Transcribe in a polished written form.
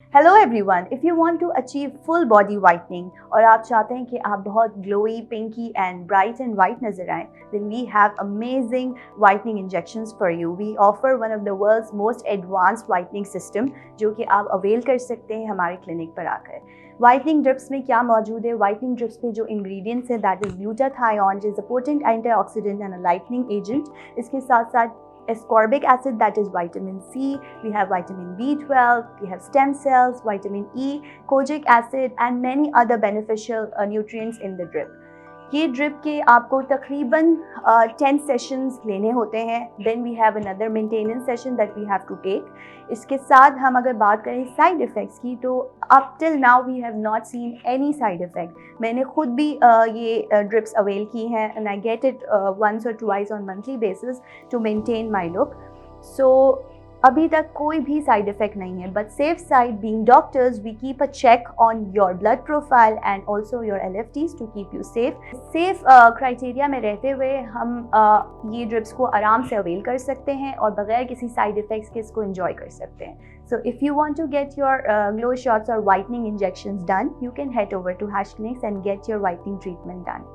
Hello everyone, if you want to achieve full body whitening और आप चाहते हैं कि आप बहुत glowy, pinky and bright and white नजर आएं, then we have amazing whitening injections for you. We offer one of the world's most advanced whitening system जो कि आप अवेल कर सकते हैं हमारे क्लिनिक पर आकर। वाइटनिंग ड्रिप्स में क्या मौजूद है? वाइटनिंग ड्रिप्स में जो इंग्रेडिएंट्स है that is glutathione, is a potent antioxidant and a lightening agent. इसके साथ साथ ascorbic acid, that is vitamin C, we have vitamin B12, we have stem cells, vitamin E, kojic acid and many other beneficial nutrients in the drip. ये drip के आपको तकरीबन 10 sessions लेने होते हैं। Then we have another maintenance session that we have to take. इसके साथ हम अगर बात करें साइड इफ़ेक्ट्स की, तो up till now we have not seen any side effect. मैंने खुद भी ये ड्रिप्स अवेल की हैं and I get it once or twice on monthly basis to maintain my look. So अभी तक कोई भी साइड इफेक्ट नहीं है, but safe side being doctors we keep a check on your blood profile and also your LFTs to keep you safe criteria में रहते हुए हम ये ड्रिप्स को आराम से अवेल कर सकते हैं और बगैर किसी साइड इफेक्ट्स के इसको एंजॉय कर सकते हैं। So if you want to get your glow shots और whitening injections done, you can head over to Hash Clinics and get your whitening treatment done.